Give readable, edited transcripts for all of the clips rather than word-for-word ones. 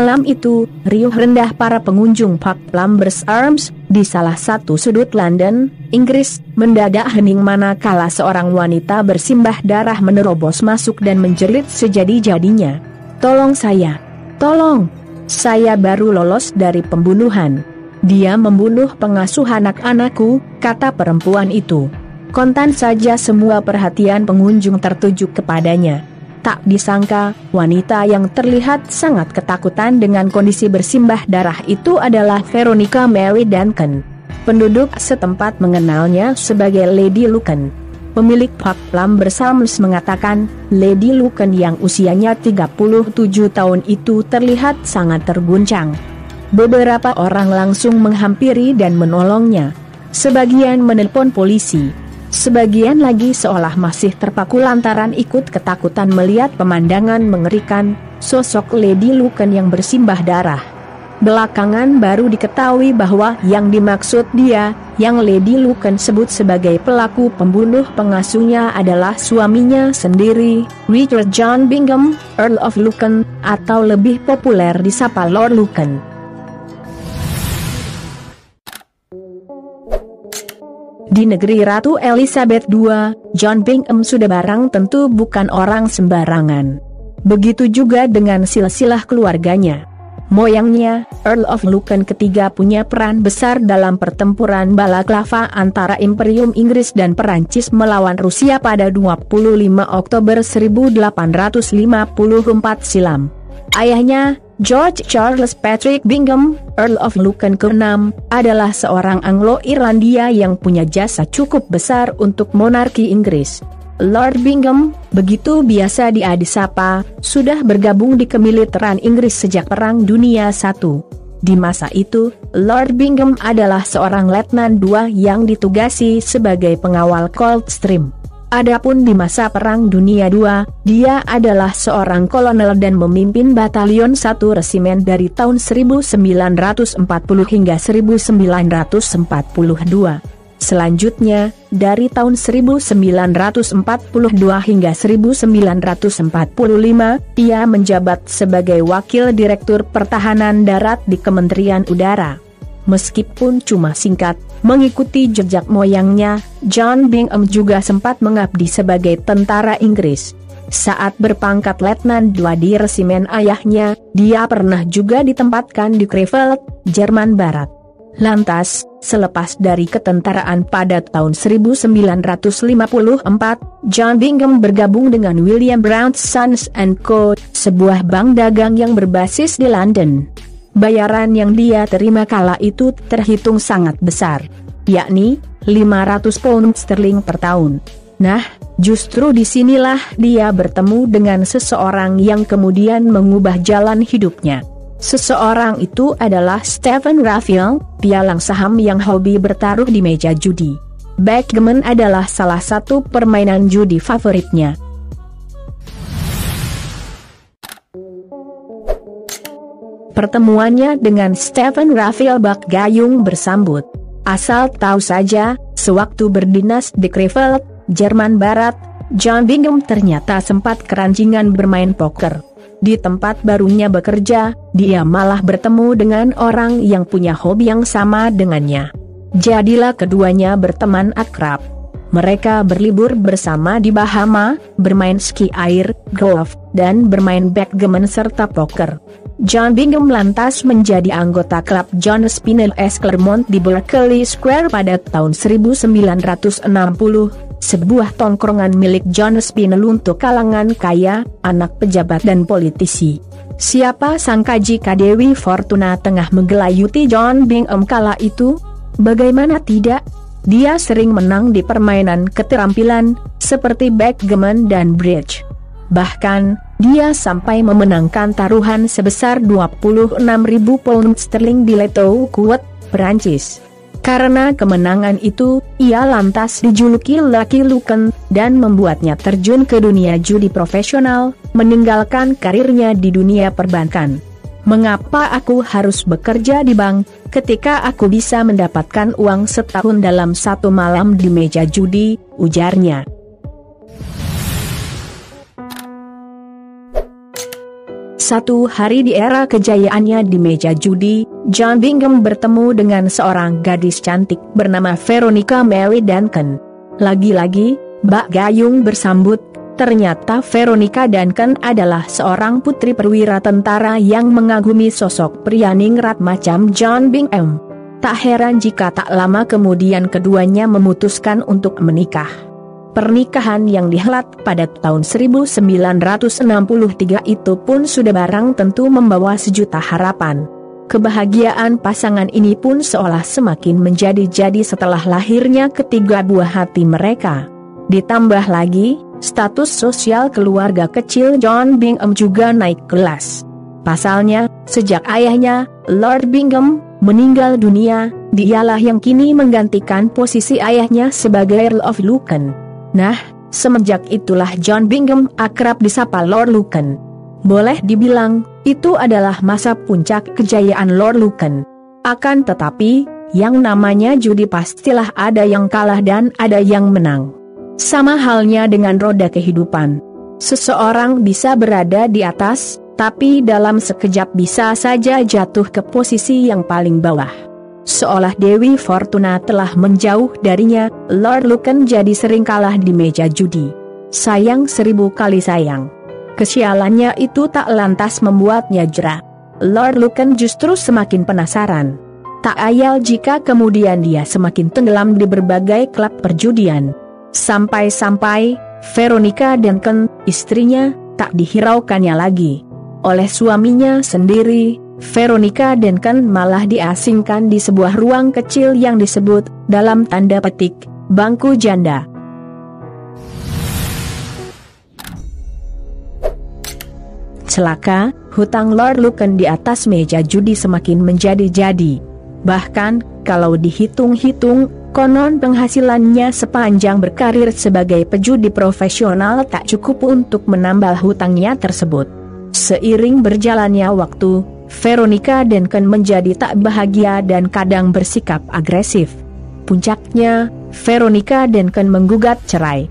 Malam itu, riuh rendah para pengunjung Pub Plumbers Arms di salah satu sudut London, Inggris, mendadak hening manakala seorang wanita bersimbah darah menerobos masuk dan menjerit sejadi-jadinya. "Tolong saya! Tolong! Saya baru lolos dari pembunuhan. Dia membunuh pengasuh anak-anakku," kata perempuan itu. Kontan saja semua perhatian pengunjung tertuju kepadanya. Tak disangka, wanita yang terlihat sangat ketakutan dengan kondisi bersimbah darah itu adalah Veronica Mary Duncan. Penduduk setempat mengenalnya sebagai Lady Lucan. Pemilik Pub Plumbers Arms mengatakan, Lady Lucan yang usianya 37 tahun itu terlihat sangat terguncang. Beberapa orang langsung menghampiri dan menolongnya. Sebagian menelpon polisi. Sebagian lagi seolah masih terpaku lantaran ikut ketakutan melihat pemandangan mengerikan, sosok Lady Lucan yang bersimbah darah. Belakangan baru diketahui bahwa yang dimaksud dia, yang Lady Lucan sebut sebagai pelaku pembunuh pengasuhnya adalah suaminya sendiri, Richard John Bingham, Earl of Lucan, atau lebih populer disapa Lord Lucan. Di negeri Ratu Elizabeth II, John Bingham sudah barang tentu bukan orang sembarangan. Begitu juga dengan silsilah keluarganya. Moyangnya, Earl of Lucan ketiga punya peran besar dalam pertempuran balaklava antara Imperium Inggris dan Perancis melawan Rusia pada 25 Oktober 1854 silam. Ayahnya, George Charles Patrick Bingham, Earl of Lucan ke-6, adalah seorang Anglo-Irlandia yang punya jasa cukup besar untuk monarki Inggris. Lord Bingham, begitu biasa dia disapa, sudah bergabung di kemiliteran Inggris sejak Perang Dunia I. Di masa itu, Lord Bingham adalah seorang letnan 2 yang ditugasi sebagai pengawal Coldstream. Adapun di masa Perang Dunia II, dia adalah seorang kolonel dan memimpin Batalion 1 Resimen dari tahun 1940 hingga 1942. Selanjutnya, dari tahun 1942 hingga 1945, ia menjabat sebagai Wakil Direktur Pertahanan Darat di Kementerian Udara. Meskipun cuma singkat, mengikuti jejak moyangnya, John Bingham juga sempat mengabdi sebagai tentara Inggris. Saat berpangkat Letnan 2 di resimen ayahnya, dia pernah juga ditempatkan di Krefeld, Jerman Barat. Lantas, selepas dari ketentaraan pada tahun 1954, John Bingham bergabung dengan William Brown Sons & Co., sebuah bank dagang yang berbasis di London. Bayaran yang dia terima kala itu terhitung sangat besar, yakni 500 pound sterling per tahun. Nah, justru disinilah dia bertemu dengan seseorang yang kemudian mengubah jalan hidupnya. Seseorang itu adalah Stephen Raphael, pialang saham yang hobi bertaruh di meja judi. Backgammon adalah salah satu permainan judi favoritnya. Pertemuannya dengan Stephen Raphael bak gayung bersambut. Asal tahu saja, sewaktu berdinas di Krefeld, Jerman Barat, John Bingham ternyata sempat keranjingan bermain poker. Di tempat barunya bekerja, dia malah bertemu dengan orang yang punya hobi yang sama dengannya. Jadilah keduanya berteman akrab. Mereka berlibur bersama di Bahama, bermain ski air, golf, dan bermain backgammon serta poker. John Bingham lantas menjadi anggota klub John Spinell Claremont di Berkeley Square pada tahun 1960. Sebuah tongkrongan milik John Spinell untuk kalangan kaya, anak pejabat dan politisi. Siapa sangka jika Dewi Fortuna tengah menggelayuti John Bingham kala itu? Bagaimana tidak? Dia sering menang di permainan keterampilan, seperti backgammon dan bridge. Bahkan, dia sampai memenangkan taruhan sebesar 26.000 pound sterling di Le Touquet, Perancis. Karena kemenangan itu, ia lantas dijuluki Lucky Lucan, dan membuatnya terjun ke dunia judi profesional, meninggalkan karirnya di dunia perbankan. Mengapa aku harus bekerja di bank, ketika aku bisa mendapatkan uang setahun dalam satu malam di meja judi, ujarnya. Satu hari di era kejayaannya di meja judi, John Bingham bertemu dengan seorang gadis cantik bernama Veronica Mary Duncan. Lagi-lagi, Bak Gayung bersambut, ternyata Veronica Duncan adalah seorang putri perwira tentara yang mengagumi sosok pria ningrat macam John Bingham. Tak heran jika tak lama kemudian keduanya memutuskan untuk menikah. Pernikahan yang dihelat pada tahun 1963 itu pun sudah barang tentu membawa sejuta harapan. Kebahagiaan pasangan ini pun seolah semakin menjadi-jadi setelah lahirnya ketiga buah hati mereka. Ditambah lagi, status sosial keluarga kecil John Bingham juga naik kelas. Pasalnya, sejak ayahnya, Lord Bingham, meninggal dunia, dialah yang kini menggantikan posisi ayahnya sebagai Earl of Lucan. Nah, semenjak itulah John Bingham akrab disapa Lord Lucan. Boleh dibilang, itu adalah masa puncak kejayaan Lord Lucan. Akan tetapi, yang namanya judi pastilah ada yang kalah dan ada yang menang. Sama halnya dengan roda kehidupan. Seseorang bisa berada di atas, tapi dalam sekejap bisa saja jatuh ke posisi yang paling bawah. Seolah Dewi Fortuna telah menjauh darinya, Lord Lucan jadi sering kalah di meja judi. Sayang 1000 kali sayang. Kesialannya itu tak lantas membuatnya jera. Lord Lucan justru semakin penasaran. Tak ayal jika kemudian dia semakin tenggelam di berbagai klub perjudian. Sampai-sampai, Veronica Duncan, istrinya, tak dihiraukannya lagi. Oleh suaminya sendiri, Veronica Duncan malah diasingkan di sebuah ruang kecil yang disebut, dalam tanda petik, bangku janda. Celaka, hutang Lord Lucan di atas meja judi semakin menjadi-jadi. Bahkan, kalau dihitung-hitung, konon penghasilannya sepanjang berkarir sebagai pejudi profesional tak cukup untuk menambal hutangnya tersebut. Seiring berjalannya waktu, Veronica Duncan menjadi tak bahagia dan kadang bersikap agresif. Puncaknya, Veronica Duncan menggugat cerai.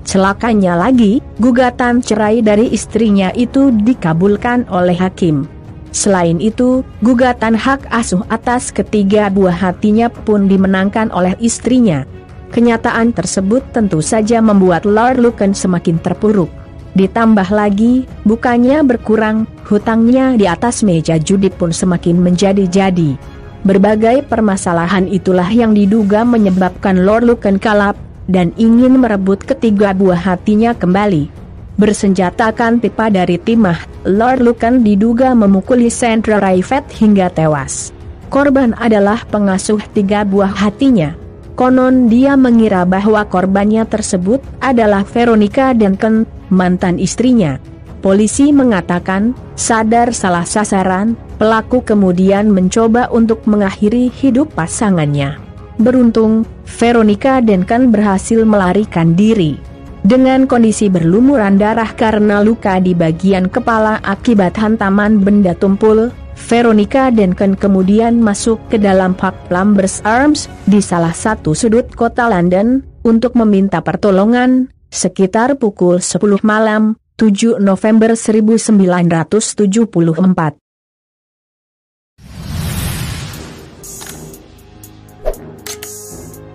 Celakanya lagi, gugatan cerai dari istrinya itu dikabulkan oleh hakim. Selain itu, gugatan hak asuh atas ketiga buah hatinya pun dimenangkan oleh istrinya. Kenyataan tersebut tentu saja membuat Lord Lucan semakin terpuruk. Ditambah lagi, bukannya berkurang, hutangnya di atas meja judi pun semakin menjadi-jadi. Berbagai permasalahan itulah yang diduga menyebabkan Lord Lucan kalap, dan ingin merebut ketiga buah hatinya kembali. Bersenjatakan pipa dari timah, Lord Lucan diduga memukuli Sandra Rayford hingga tewas. Korban adalah pengasuh tiga buah hatinya. Konon dia mengira bahwa korbannya tersebut adalah Veronica Duncan, mantan istrinya. Polisi mengatakan, sadar salah sasaran, pelaku kemudian mencoba untuk mengakhiri hidup pasangannya. Beruntung, Veronica Duncan berhasil melarikan diri. Dengan kondisi berlumuran darah karena luka di bagian kepala akibat hantaman benda tumpul, Veronica Duncan kemudian masuk ke dalam Park Plumbers Arms, di salah satu sudut kota London, untuk meminta pertolongan, sekitar pukul 10 malam, 7 November 1974.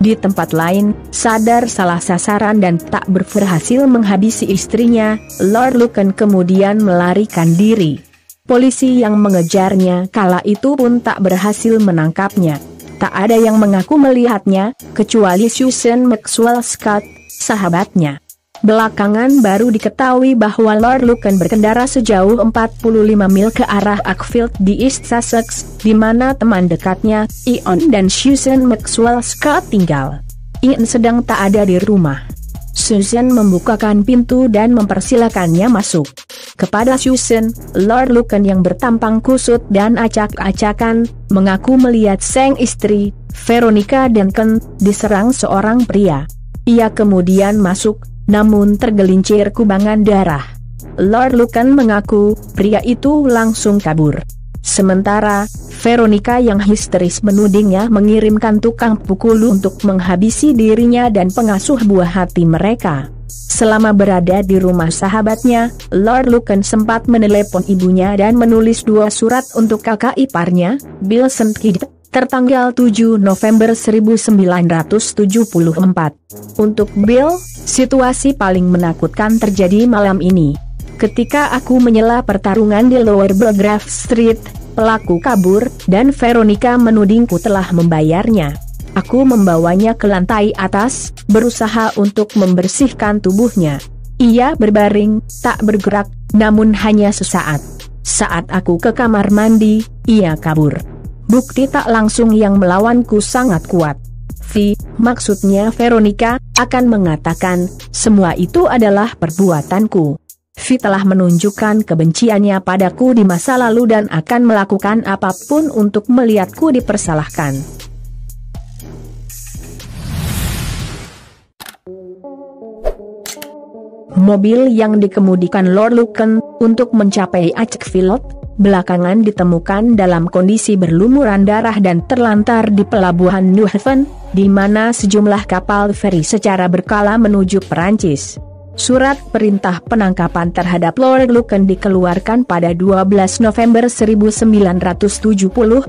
Di tempat lain, sadar salah sasaran dan tak berhasil menghabisi istrinya, Lord Lucan kemudian melarikan diri. Polisi yang mengejarnya kala itu pun tak berhasil menangkapnya. Tak ada yang mengaku melihatnya, kecuali Susan Maxwell Scott, sahabatnya. Belakangan baru diketahui bahwa Lord Lucan berkendara sejauh 45 mil ke arah Uckfield di East Sussex, di mana teman dekatnya, Ian dan Susan Maxwell Scott tinggal. Ian sedang tak ada di rumah. Susan membukakan pintu dan mempersilakannya masuk. Kepada Susan, Lord Lucan yang bertampang kusut dan acak-acakan, mengaku melihat sang istri, Veronica Duncan, diserang seorang pria. Ia kemudian masuk, namun tergelincir kubangan darah. Lord Lucan mengaku, pria itu langsung kabur. Sementara, Veronica yang histeris menudingnya mengirimkan tukang pukul untuk menghabisi dirinya dan pengasuh buah hati mereka. Selama berada di rumah sahabatnya, Lord Lucan sempat menelepon ibunya dan menulis 2 surat untuk kakak iparnya, Bill St. Kidd, tertanggal 7 November 1974. Untuk Bill, situasi paling menakutkan terjadi malam ini. Ketika aku menyela pertarungan di Lower Belgrave Street, pelaku kabur, dan Veronica menudingku telah membayarnya. Aku membawanya ke lantai atas, berusaha untuk membersihkan tubuhnya. Ia berbaring, tak bergerak, namun hanya sesaat. Saat aku ke kamar mandi, ia kabur. Bukti tak langsung yang melawanku sangat kuat. Maksudnya Veronica, akan mengatakan, semua itu adalah perbuatanku. Telah menunjukkan kebenciannya padaku di masa lalu dan akan melakukan apapun untuk melihatku dipersalahkan. Mobil yang dikemudikan Lord Lucan untuk mencapai Achfield, belakangan ditemukan dalam kondisi berlumuran darah dan terlantar di pelabuhan New Haven, di mana sejumlah kapal feri secara berkala menuju Perancis. Surat perintah penangkapan terhadap Lord Lucan dikeluarkan pada 12 November 1974,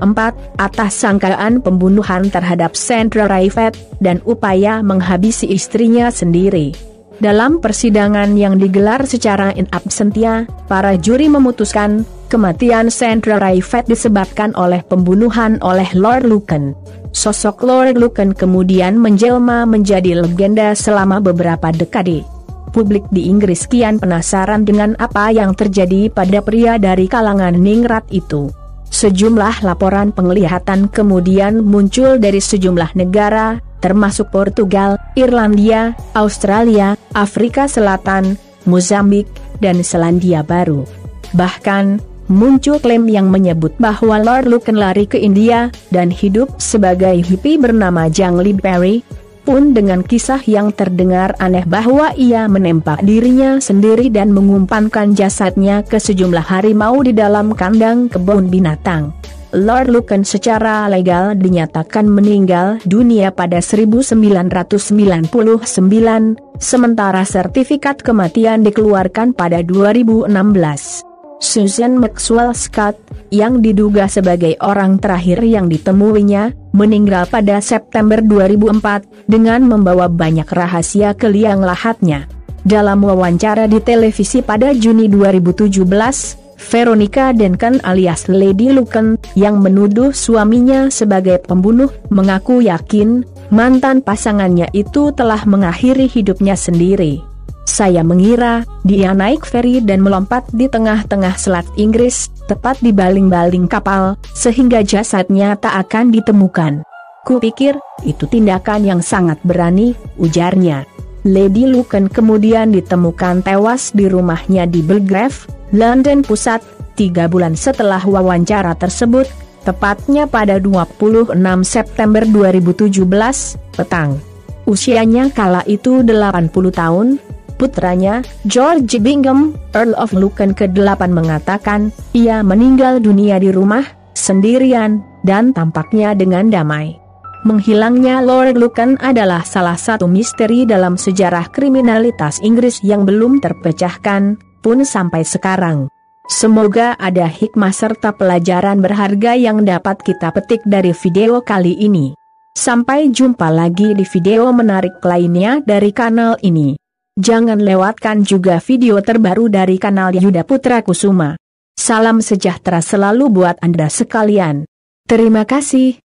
atas sangkaan pembunuhan terhadap Sandra Rayford, dan upaya menghabisi istrinya sendiri. Dalam persidangan yang digelar secara in absentia, para juri memutuskan, kematian Sandra Rayford disebabkan oleh pembunuhan oleh Lord Lucan. Sosok Lord Lucan kemudian menjelma menjadi legenda selama beberapa dekade. Publik di Inggris kian penasaran dengan apa yang terjadi pada pria dari kalangan ningrat itu. Sejumlah laporan penglihatan kemudian muncul dari sejumlah negara, termasuk Portugal, Irlandia, Australia, Afrika Selatan, Mozambik, dan Selandia Baru. Bahkan, muncul klaim yang menyebut bahwa Lord Lucan lari ke India, dan hidup sebagai hippie bernama Jang Lee Berry, pun dengan kisah yang terdengar aneh bahwa ia menempak dirinya sendiri dan mengumpankan jasadnya ke sejumlah harimau di dalam kandang kebun binatang. Lord Lucan secara legal dinyatakan meninggal dunia pada 1999, sementara sertifikat kematian dikeluarkan pada 2016. Susan Maxwell Scott, yang diduga sebagai orang terakhir yang ditemuinya, meninggal pada September 2004, dengan membawa banyak rahasia ke liang lahatnya. Dalam wawancara di televisi pada Juni 2017, Veronica Duncan alias Lady Lucan, yang menuduh suaminya sebagai pembunuh, mengaku yakin, mantan pasangannya itu telah mengakhiri hidupnya sendiri. Saya mengira, dia naik feri dan melompat di tengah-tengah Selat Inggris, tepat di baling-baling kapal, sehingga jasadnya tak akan ditemukan. Kupikir, itu tindakan yang sangat berani, ujarnya. Lady Lucan kemudian ditemukan tewas di rumahnya di Belgrave, London Pusat, 3 bulan setelah wawancara tersebut, tepatnya pada 26 September 2017, petang. Usianya kala itu 80 tahun. Putranya, George Bingham, Earl of Lucan ke-8 mengatakan, ia meninggal dunia di rumah, sendirian, dan tampaknya dengan damai. Menghilangnya Lord Lucan adalah salah satu misteri dalam sejarah kriminalitas Inggris yang belum terpecahkan, pun sampai sekarang. Semoga ada hikmah serta pelajaran berharga yang dapat kita petik dari video kali ini. Sampai jumpa lagi di video menarik lainnya dari kanal ini. Jangan lewatkan juga video terbaru dari kanal Yuda Putra Kusuma. Salam sejahtera selalu buat Anda sekalian. Terima kasih.